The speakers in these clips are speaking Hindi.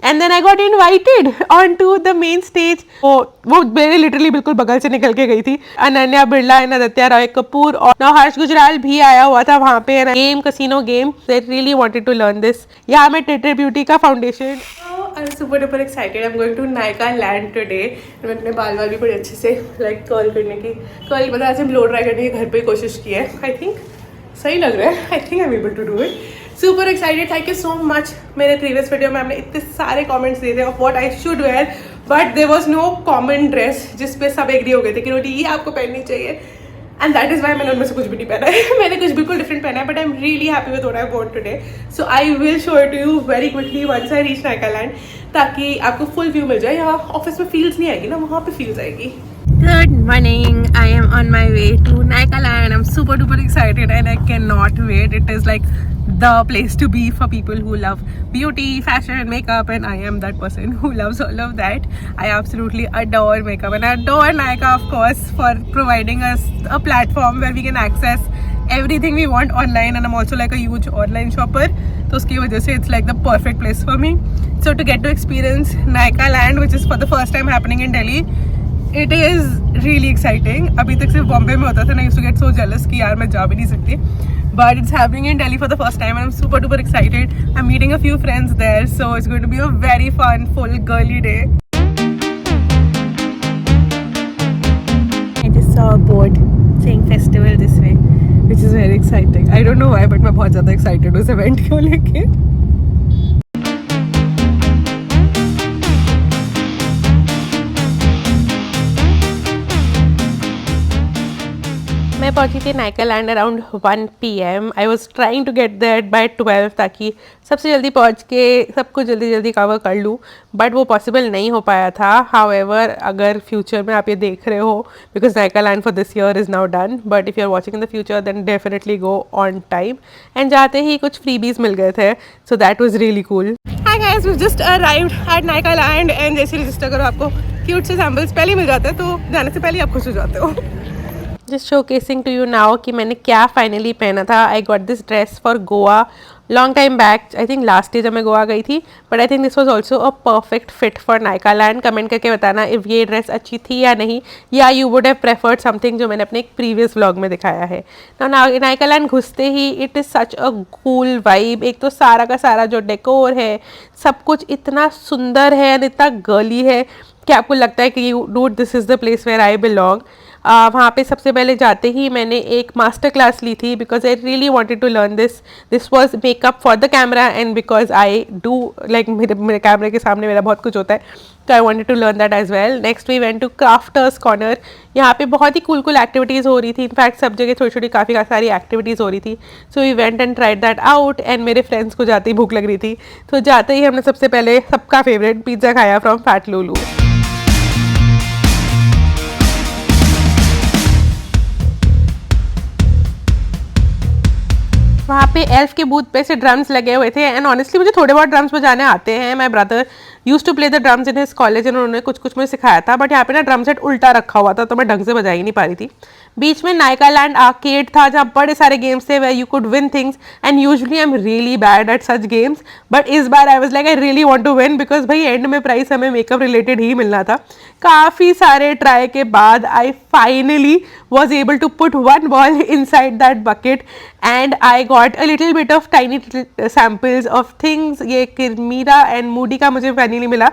And then I got invited on to the main stage. वो मेरे लिटरली बिल्कुल बगल से निकल के गई थी। अनन्या बिरला एंड आदित्य रॉय कपूर और now हर्ष गुजराल भी आया हुआ था वहाँ पे। Game casino game, they really wanted to learn this। यहाँ मैं टिटर ब्यूटी का foundation. I'm super duper excited. I'm going to Nykaa Land today। मैं अपने बाल भी बड़े अच्छे से कर्ल करने की मतलब आज हम ब्लो ड्राई करने की घर पे कोशिश की है। आई थिंक सही लग रहा है। I think I am able to do it. Super excited. Thank you so much. मेरे प्रीवियस वीडियो में आपने इतने सारे कमेंट्स दिए थे of what I should wear, but there was no common dress जिस पे सब एग्री हो गए थे कि रोटी ये आपको पहननी चाहिए। एंड दैट इज वाई मैंने उनमें से कुछ भी नहीं पहना है। मैंने कुछ बिल्कुल डिफरेंट पहना है, but I am really happy with what I want today. So I will show it to you very quickly once I reach Nykaa land, ताकि आपको फुल व्यू मिल जाए। यहाँ ऑफिस में फील्स नहीं आएगी ना, वहाँ पे फील्स आएगी। Good morning. I am on my way to Nykaa Land. I'm super duper excited and I cannot wait. It is like the place to be for people who love beauty, fashion, makeup, and I am that person who loves all of that. I absolutely adore makeup and I adore Nykaa, of course, for providing us a platform where we can access everything we want online, and I'm also like a huge online shopper, तो उसकी वजह से it's like the perfect place for me. So to get to experience Nykaa Land, which is for the first time happening in Delhi, it is really exciting. अभी तक सिर्फ बॉम्बे में होता था, I used to get so jealous कि यार मैं जा भी नहीं सकती, but it's happening in Delhi for the first time and I'm super duper excited. I'm meeting a few friends there, so it's going to be a very fun, full girly day. I just saw a board saying festival this way, which is very exciting. I don't know why, but मैं बहुत ज़्यादा excited हूँ इस event को लेके। मैं पहुंची थी Nykaa land around 1 PM। I was trying to get there by 12 ताकि सबसे जल्दी पहुंच के सब कुछ जल्दी जल्दी कवर कर लूँ, बट वो पॉसिबल नहीं हो पाया था। हाउएवर अगर फ्यूचर में आप ये देख रहे हो, because Nykaa land for this year is now done, but if you are watching in the future then definitely go on time. And जाते ही कुछ फ्रीबीज मिल गए थे, so that was really cool. Hi guys, we just arrived at Nykaa land and जैसे रजिस्टर करो आपको क्यूट से सैम्पल्स पहले मिल जाते हैं, तो जाने से पहले आप खुश हो जाते हो। Just showcasing to you now कि मैंने क्या फाइनली पहना था। I got this dress for Goa long time back, I think last year जब मैं गोवा गई थी, but I think this was also a perfect fit for Nykaa land. Comment करके बताना इफ़ ये ड्रेस अच्छी थी या नहीं, या you would have preferred something जो मैंने अपने एक प्रीवियस व्लॉग में दिखाया है। नायका लैंड घुसते ही it is such a cool vibe. एक तो सारा का सारा जो डेकोर है, सब कुछ इतना सुंदर है एंड इतना गर्ली है कि आपको लगता है कि dude this is the place where I belong. वहाँ पे सबसे पहले जाते ही मैंने एक मास्टर क्लास ली थी, because I really wanted to learn this was makeup for the camera and because I do like मेरे कैमरे के सामने मेरा बहुत कुछ होता है, तो I wanted to learn that as well. Next we went to crafters corner. यहाँ पे बहुत ही कूल एक्टिविटीज़ हो रही थी, इनफैक्ट सब जगह छोटी छोटी काफ़ी सारी एक्टिविटीज़ हो रही थी। So we went and tried that out and मेरे फ्रेंड्स को जाते ही भूख लग रही थी, तो जाते ही हमने सबसे पहले सबका फेवरेट पिज़्ज़ा खाया फ्रॉम फैट लूलू। वहाँ पे एल्फ के बूथ पे से ड्रम्स लगे हुए थे एंड ऑनेस्टली मुझे थोड़े बहुत ड्रम्स बजाने आते हैं। My brother used to play the drums in his college, उन्होंने कुछ कुछ मुझे सिखाया था, बट यहाँ पे ना ड्रम सेट उल्टा रखा हुआ था तो मैं ढंग से बजा ही नहीं पा रही थी। बीच में नायका लैंड आर्केड था जहाँ बड़े सारे गेम्स थे where you could win things, and usually I am really bad at such games, but इस बार I was like I really want to win, because भाई एंड में प्राइस हमें मेकअप रिलेटेड ही मिलना था। काफ़ी सारे ट्राई के बाद I finally was able to put one ball inside that bucket and I got a little bit of tiny samples of things। ये किरमीरा एंड मूडी का मुझे फाइनली मिला,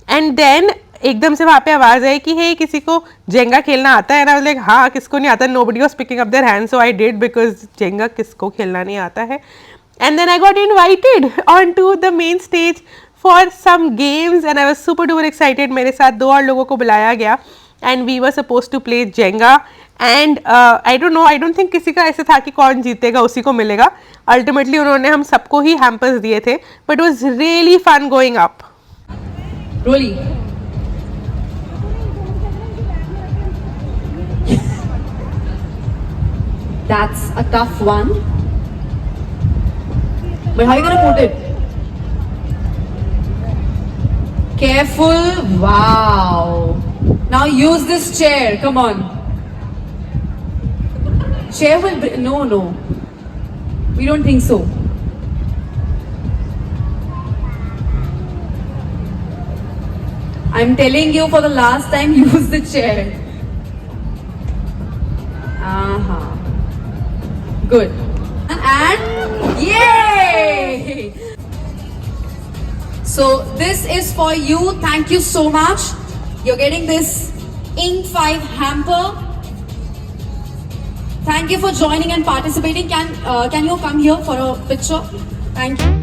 एंड देन एकदम से वहाँ पे आवाज़ आई कि हे किसी को जेंगा खेलना आता है, ना लाइक हाँ किसको नहीं आता। nobody was picking up their hand, so I did because Jenga किसको खेलना नहीं आता है। and then I got invited onto the main stage for some games and I was super duper excited। मेरे साथ 2 और लोगों को बुलाया गया and we were supposed to play Jenga and I don't know, I don't think किसी का ऐसे था कि कौन जीतेगा उसी को मिलेगा। अल्टीमेटली उन्होंने हम सबको ही हैम्पर्स दिए थे, but was really fun going up. रोली that's a tough one, but how are you gonna put it? Careful, wow. Now use this chair, come on. Chair will no, we don't think so. I'm telling you for the last time, use the chair. Good. And yay! So this is for you. Thank you so much. You're getting this Ink 5 hamper. Thank you for joining and participating. Can you come here for a picture? Thank you.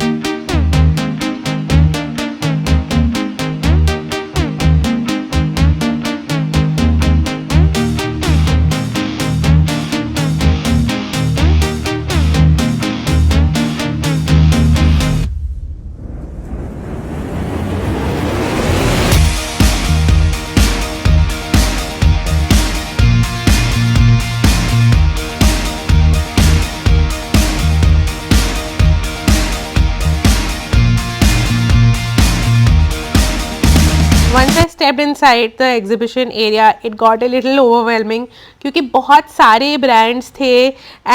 Once I stepped inside the exhibition area, it got a little overwhelming क्योंकि बहुत सारे brands थे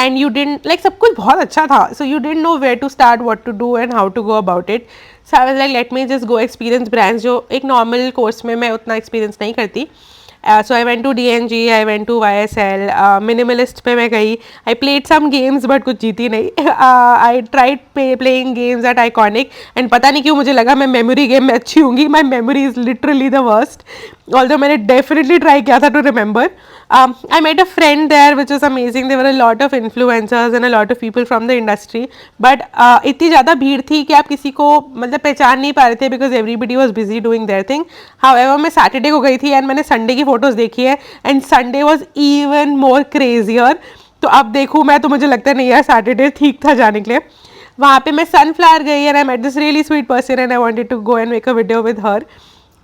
and you didn't like सब कुछ बहुत अच्छा था, so you didn't know where to start, what to do and how to go about it. So I was like, let me just go experience brands जो एक normal course में मैं उतना experience नहीं करती. So I went to DNG, I went to YSL, Minimalist पे मैं गई. I played some games but कुछ जीती नहीं. I tried playing games at Iconic and पता नहीं क्यों मुझे लगा मैं memory game में अच्छी होंगी. My memory is literally the worst. Although मैंने definitely try किया था to remember. I met a friend there which was amazing. There were a lot of influencers and a lot of people from the industry. But इतनी ज़्यादा भीड़ थी कि आप किसी को मतलब पहचान नहीं पा रहे थे because everybody was busy doing their thing. However मैं Saturday को गई थी and मैंने Sunday की फोटोज़ देखी है and Sunday was even more crazier. तो अब देखूँ मैं तो मुझे लगता नहीं यार Saturday ठीक था जाने के लिए. वहाँ पे मैं Sunflower गई and I met this really sweet person and I wanted to go and make a video with her.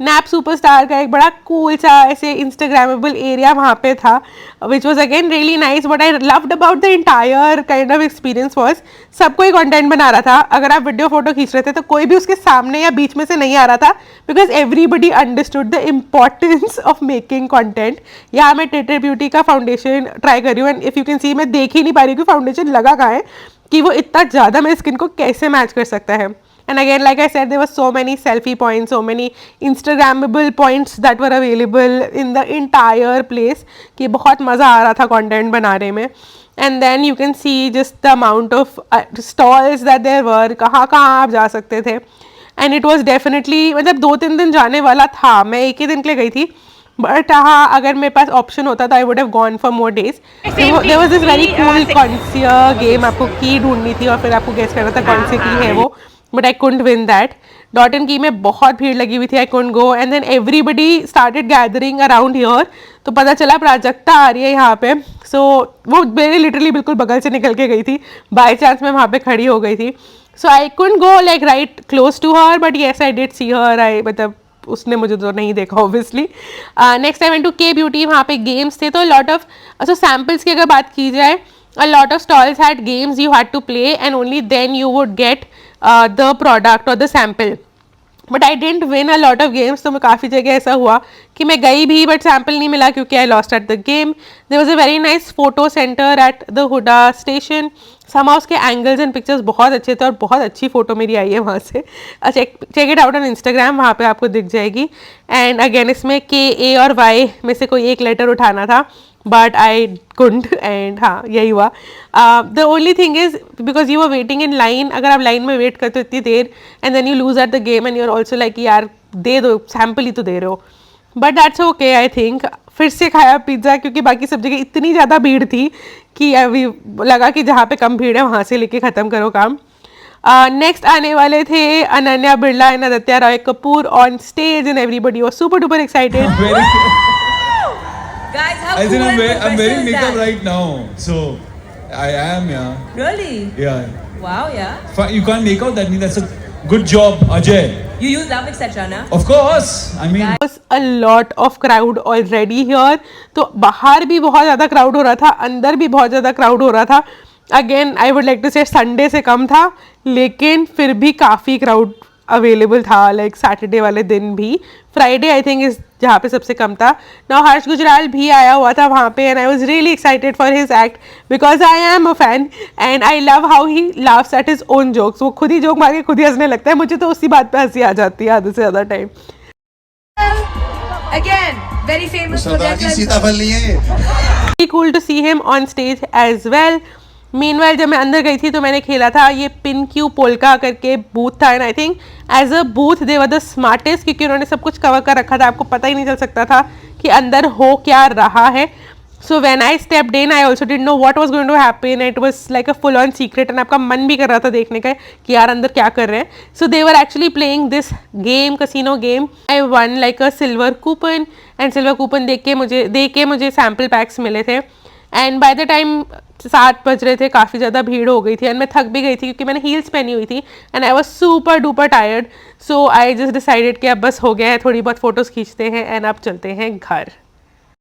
Nap superstar का एक बड़ा कूल सा ऐसे इंस्टाग्रामेबल एरिया वहाँ पे था which was again really nice. But I loved about the entire kind of experience was सब कोई कंटेंट बना रहा था. अगर आप वीडियो फोटो खींच रहे थे तो कोई भी उसके सामने या बीच में से नहीं आ रहा था because everybody understood the importance of making content. यहाँ मैं टेटर ब्यूटी का फाउंडेशन ट्राई कर रही हूँ and if you can see मैं देख ही नहीं पा रही कि फाउंडेशन लगा कहाँ है कि वो इतना ज़्यादा मेरी स्किन को कैसे मैच कर सकता है. And again, like I said, there were so many selfie points, so many Instagrammable points that were available in the entire place कि बहुत मज़ा आ रहा था content बनाने में. And then you can see just the amount of stalls that there were, कहाँ कहाँ आप जा सकते थे. And it was definitely मतलब 2-3 दिन जाने वाला था. मैं एक ही दिन के लिए गई थी. बट हाँ अगर मेरे पास ऑप्शन होता तो I would have gone for more days. There was this very cool कौन सी गेम आपको की ढूंढनी थी और फिर आपको गेस करना था कौन सी की है वो. But I couldn't win that. Dot and Key में बहुत भीड़ लगी हुई थी. I couldn't go and then everybody started gathering around here. तो पता चला प्राजक्ता आ रही है यहाँ पे. सो वो मेरे लिटरली बिल्कुल बगल से निकल के गई थी. बाई चांस मैं वहाँ पे खड़ी हो गई थी. So I couldn't go like right close to her but yes I did see her. I मतलब उसने मुझे तो नहीं देखा obviously. Next I went to K beauty. वहाँ पे गेम्स थे तो लॉट ऑफ सो सैम्पल्स की अगर बात की जाए a lot of stalls had games you had to play and only then you would get the product or the sample. But I didn't win a lot of games. तो मैं काफ़ी जगह ऐसा हुआ कि मैं गई भी बट सैम्पल नहीं मिला क्योंकि I lost at the game. There was a very nice photo center at the Huda station. समा उसके एंगल्स एंड पिक्चर्स बहुत अच्छे थे और बहुत अच्छी फोटो मेरी आई है वहाँ से. Check it out on Instagram, वहाँ पे आपको दिख जाएगी. एंड अगेन इसमें KA और Y में से कोई एक लेटर उठाना था बट आई कुंड एंड हाँ यही हुआ. The only thing is because you are waiting in line. अगर आप लाइन में वेट करते हो इतनी देर and then you lose at the game and you are also like यार दे दो सैम्पल ही तो दे रहे हो. But that's okay I think. फिर से खाया पिज्ज़ा क्योंकि बाकी सब जगह इतनी ज़्यादा भीड़ थी कि अभी लगा कि जहाँ पे कम भीड़ है वहाँ से लेके ख़त्म करो काम. नेक्स्ट आने वाले थे Ananya Birla and Aditya Roy Kapoor on stage and everybody was super duper excited. Guys, how I cool think and I'm wearing professional is makeup that? right now, so I am, yeah. Really? Yeah. Wow, yeah. You can't make out that. That's a good job, Ajay. You use love, etc. na? Of course. I mean, was a lot of crowd already here. तो बाहर भी बहुत ज़्यादा क्राउड हो रहा था, अंदर भी बहुत ज़्यादा क्राउड हो रहा था. Again I would like to say Sunday से कम था लेकिन फिर भी काफ़ी क्राउड अवेलेबल था. लाइक सैटरडे वाले दिन भी. फ्राइडे आई थिंक इस जहाँ पे सबसे कम था. नाउ हर्ष गुजराल भी आया हुआ था वहाँ पे and I was really excited for his act because I am a fan and I love how he laughs at his own jokes. वो खुद ही जोक मार के खुद ही हंसने लगता है. मुझे तो उसी बात पे हंसी आ जाती है आधे से ज़्यादा टाइम. Again, very famous सरदार project. जी सीताफल नहीं है ये। Very cool to see him on stage as well. Meanwhile जब मैं अंदर गई थी तो मैंने खेला था ये पिन क्यू पोल्का करके बूथ था, and I think as a booth they were the smartest, क्योंकि उन्होंने सब कुछ कवर कर रखा था, आपको पता ही नहीं चल सकता था कि अंदर हो क्या रहा है. So when I stepped in I also didn't know what was going to happen. It was like a full on secret, and आपका मन भी कर रहा था देखने का कि यार अंदर क्या कर रहे हैं. So they were actually playing this game, casino game. I won like a silver coupon, and silver coupon दे के मुझे सैम्पल पैक्स मिले थे. एंड बाय द टाइम 7 बज रहे थे, काफ़ी ज़्यादा भीड़ हो गई थी, एंड मैं थक भी गई थी क्योंकि मैंने हील्स पहनी हुई थी, and I was super duper tired. So I just decided कि अब बस हो गया है, थोड़ी बहुत फोटोज़ खींचते हैं एंड अब चलते हैं घर.